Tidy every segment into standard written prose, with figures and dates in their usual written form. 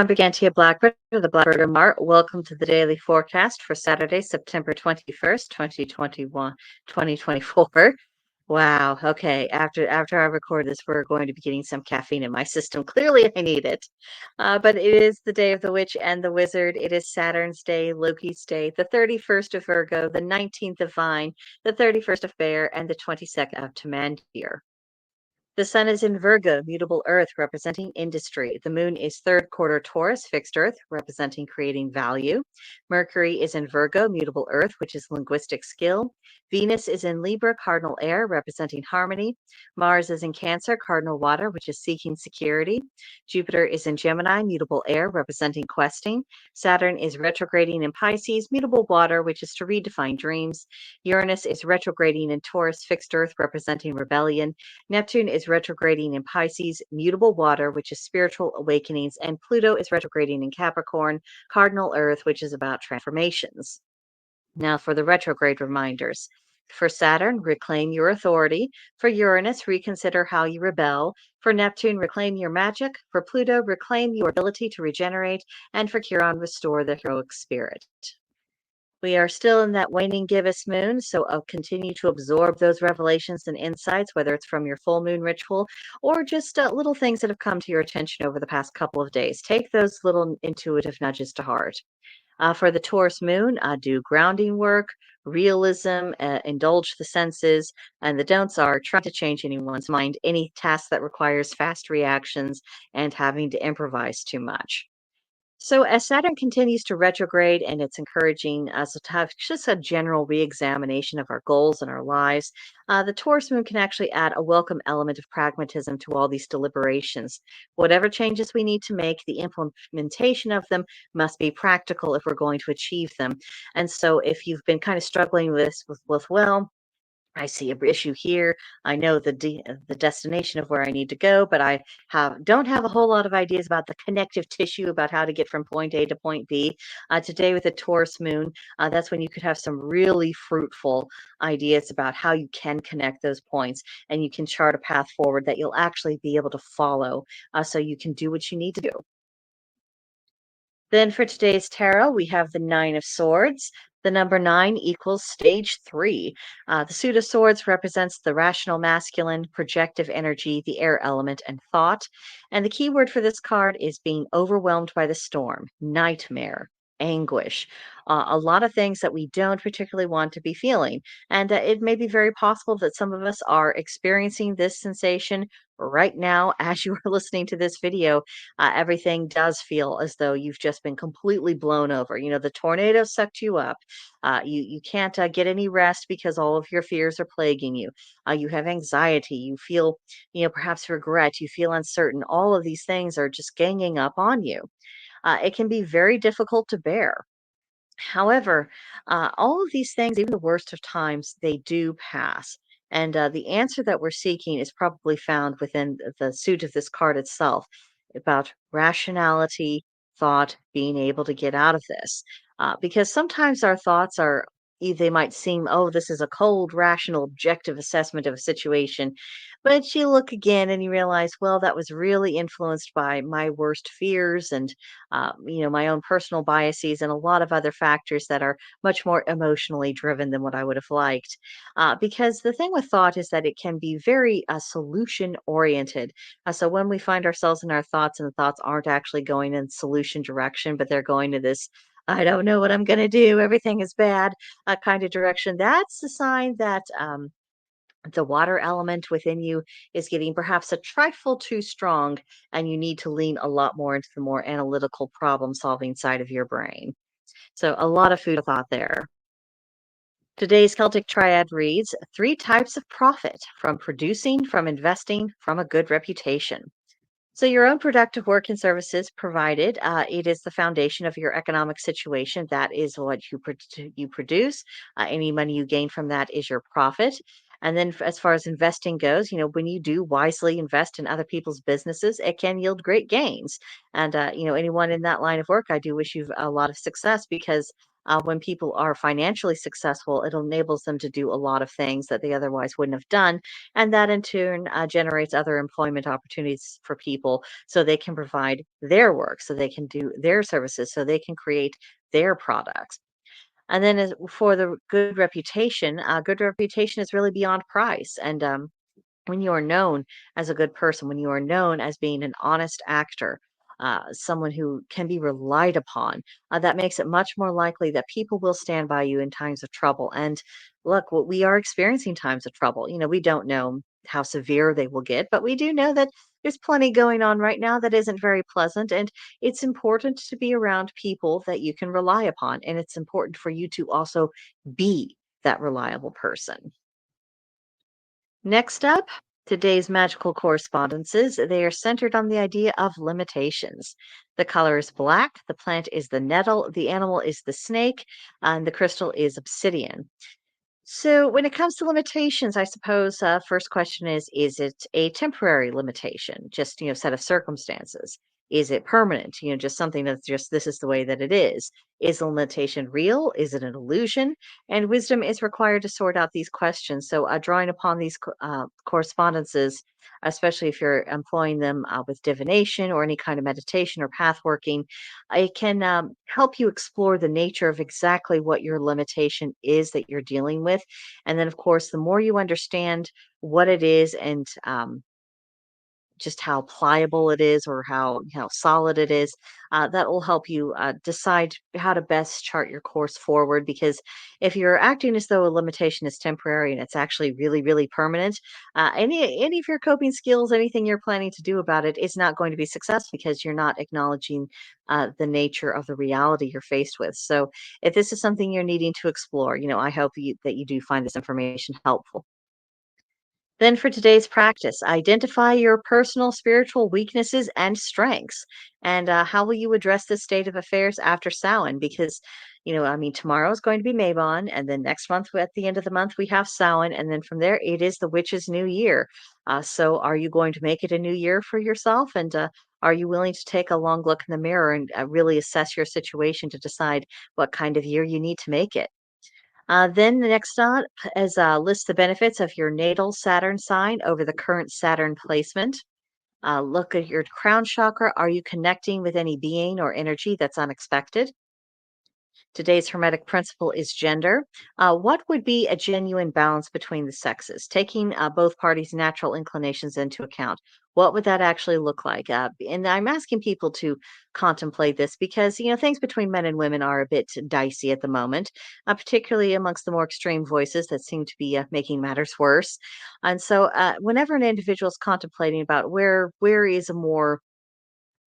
I'm Brigantia Blackbird of the Blackbird Grimoire. Welcome to the daily forecast for Saturday, September 21st, 2024. Wow. Okay. After I record this, we're going to be getting some caffeine in my system. Clearly, I need it. But it is the day of the witch and the wizard. It is Saturn's day, Loki's day, the 31st of Virgo, the 19th of Vine, the 31st of Bear, and the 22nd of Tamandir. The sun is in Virgo, mutable earth, representing industry. The moon is third quarter Taurus, fixed earth, representing creating value. Mercury is in Virgo, mutable earth, which is linguistic skill. Venus is in Libra, cardinal air, representing harmony. Mars is in Cancer, cardinal water, which is seeking security. Jupiter is in Gemini, mutable air, representing questing. Saturn is retrograding in Pisces, mutable water, which is to redefine dreams. Uranus is retrograding in Taurus, fixed earth, representing rebellion. Neptune is retrograding in Pisces, mutable water, which is spiritual awakenings, and Pluto is retrograding in Capricorn, cardinal earth, which is about transformations. Now for the retrograde reminders. For Saturn, reclaim your authority. For Uranus, reconsider how you rebel. For Neptune, reclaim your magic. For Pluto, reclaim your ability to regenerate. And for Chiron, restore the heroic spirit. We are still in that waning gibbous moon, so I'll continue to absorb those revelations and insights, whether it's from your full moon ritual or just little things that have come to your attention over the past couple of days. Take those little intuitive nudges to heart. For the Taurus moon, do grounding work, realism, indulge the senses, and the don'ts are try to change anyone's mind, any task that requires fast reactions, and having to improvise too much. So, as Saturn continues to retrograde and it's encouraging us to have just a general re-examination of our goals and our lives, the Taurus moon can actually add a welcome element of pragmatism to all these deliberations. Whatever changes we need to make, the implementation of them must be practical if we're going to achieve them. And so, if you've been kind of struggling with this, well, I see a issue here. I know the destination of where I need to go, but I don't have a whole lot of ideas about the connective tissue about how to get from point A to point B. Today with the Taurus moon, that's when you could have some really fruitful ideas about how you can connect those points, and you can chart a path forward that you'll actually be able to follow, so you can do what you need to do. Then for today's tarot, we have the Nine of Swords. The number 9 equals stage 3. The suit of swords represents the rational masculine, projective energy, the air element, and thought. And the key word for this card is being overwhelmed by the storm, nightmare, anguish, a lot of things that we don't particularly want to be feeling. And it may be very possible that some of us are experiencing this sensation right now as you are listening to this video. Everything does feel as though you've just been completely blown over. You know, the tornado sucked you up. You can't get any rest because all of your fears are plaguing you. You have anxiety. You feel, perhaps regret. You feel uncertain. All of these things are just ganging up on you. It can be very difficult to bear. However, all of these things, even the worst of times, they do pass. And the answer that we're seeking is probably found within the suit of this card itself about rationality, thought, being able to get out of this. Because sometimes our thoughts are, they might seem, oh, this is a cold, rational, objective assessment of a situation. But you look again and you realize, well, that was really influenced by my worst fears and my own personal biases and a lot of other factors that are much more emotionally driven than what I would have liked. Because the thing with thought is that it can be very solution oriented. So when we find ourselves in our thoughts and the thoughts aren't actually going in solution direction, but they're going to this I don't know what I'm going to do. Everything is bad, kind of direction. That's a sign that the water element within you is getting perhaps a trifle too strong, and you need to lean a lot more into the more analytical problem solving side of your brain. So, a lot of food for thought there. Today's Celtic Triad reads 3 types of profit from producing, from investing, from a good reputation. So, your own productive work and services provided, it is the foundation of your economic situation. That is what you produce. Any money you gain from that is your profit. And then, as far as investing goes, when you do wisely invest in other people's businesses, it can yield great gains. And anyone in that line of work, I do wish you a lot of success because When people are financially successful, it enables them to do a lot of things that they otherwise wouldn't have done. And that in turn generates other employment opportunities for people so they can provide their work, so they can do their services, so they can create their products. And then as for the good reputation is really beyond price. And when you are known as a good person, when you are known as being an honest actor, someone who can be relied upon, that makes it much more likely that people will stand by you in times of trouble. And look, we are experiencing times of trouble. We don't know how severe they will get, but we do know that there's plenty going on right now that isn't very pleasant. And it's important to be around people that you can rely upon. And it's important for you to also be that reliable person. Next up, today's magical correspondences. They are centered on the idea of limitations. The color is black, the plant is the nettle, the animal is the snake, and the crystal is obsidian. So, when it comes to limitations, I suppose first question is it a temporary limitation, just set of circumstances? Is it permanent? Just something that's just this is the way that it is. Is the limitation real? Is it an illusion? And wisdom is required to sort out these questions. So, drawing upon these correspondences, especially if you're employing them with divination or any kind of meditation or path working, it can help you explore the nature of exactly what your limitation is that you're dealing with. And then, of course, the more you understand what it is and just how pliable it is or how solid it is, that will help you decide how to best chart your course forward. Because if you're acting as though a limitation is temporary and it's actually really, really permanent, any of your coping skills, anything you're planning to do about it, is not going to be successful because you're not acknowledging the nature of the reality you're faced with. So, if this is something you're needing to explore, I hope that you do find this information helpful. Then, for today's practice, identify your personal spiritual weaknesses and strengths. And how will you address this state of affairs after Samhain? Because, I mean, tomorrow is going to be Mabon, and then next month, at the end of the month, we have Samhain. And then from there, it is the witch's new year. So, are you going to make it a new year for yourself? And are you willing to take a long look in the mirror and really assess your situation to decide what kind of year you need to make it? Then the next up is list the benefits of your natal Saturn sign over the current Saturn placement. Look at your crown chakra. Are you connecting with any being or energy that's unexpected? Today's Hermetic principle is gender. What would be a genuine balance between the sexes, taking both parties' natural inclinations into account? What would that actually look like? And I'm asking people to contemplate this because, things between men and women are a bit dicey at the moment, particularly amongst the more extreme voices that seem to be making matters worse. And so, whenever an individual is contemplating about where is a more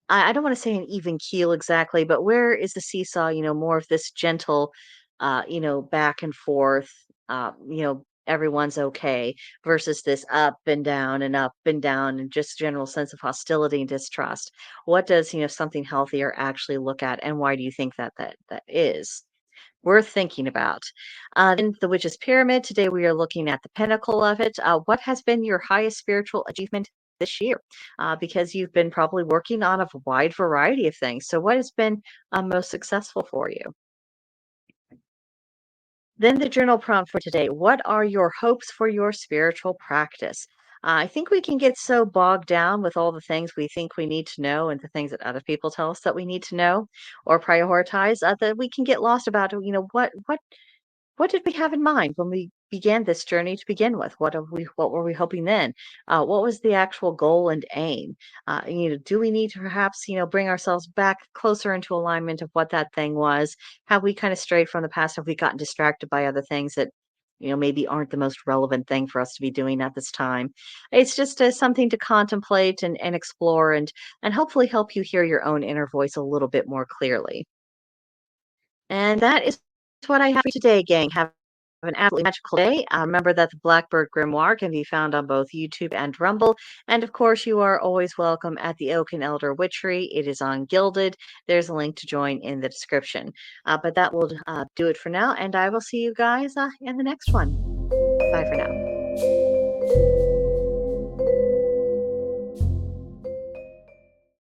I don't wanna say an even keel exactly, but where is the seesaw, more of this gentle, back and forth, everyone's okay, versus this up and down, and just general sense of hostility and distrust. What does, something healthier actually look at, and why do you think that is? Worth thinking about. Then the Witch's Pyramid. Today we are looking at the pinnacle of it. What has been your highest spiritual achievement this year? Because you've been probably working on a wide variety of things. So, what has been most successful for you? Then the journal prompt for today. What are your hopes for your spiritual practice? I think we can get so bogged down with all the things we think we need to know and the things that other people tell us that we need to know or prioritize that we can get lost about, what did we have in mind when we began this journey to begin with? What were we hoping then? What was the actual goal and aim? Do we need to perhaps, bring ourselves back closer into alignment of what that thing was? Have we kind of strayed from the past? Have we gotten distracted by other things that, maybe aren't the most relevant thing for us to be doing at this time? It's just something to contemplate and explore and hopefully help you hear your own inner voice a little bit more clearly. And that is what I have for you today, gang. Have an absolutely magical day. Remember that the Blackbird Grimoire can be found on both YouTube and Rumble. And of course, you are always welcome at the Oak and Elder Witchery. It is on Gilded. There's a link to join in the description. But that will do it for now. And I will see you guys in the next one. Bye for now.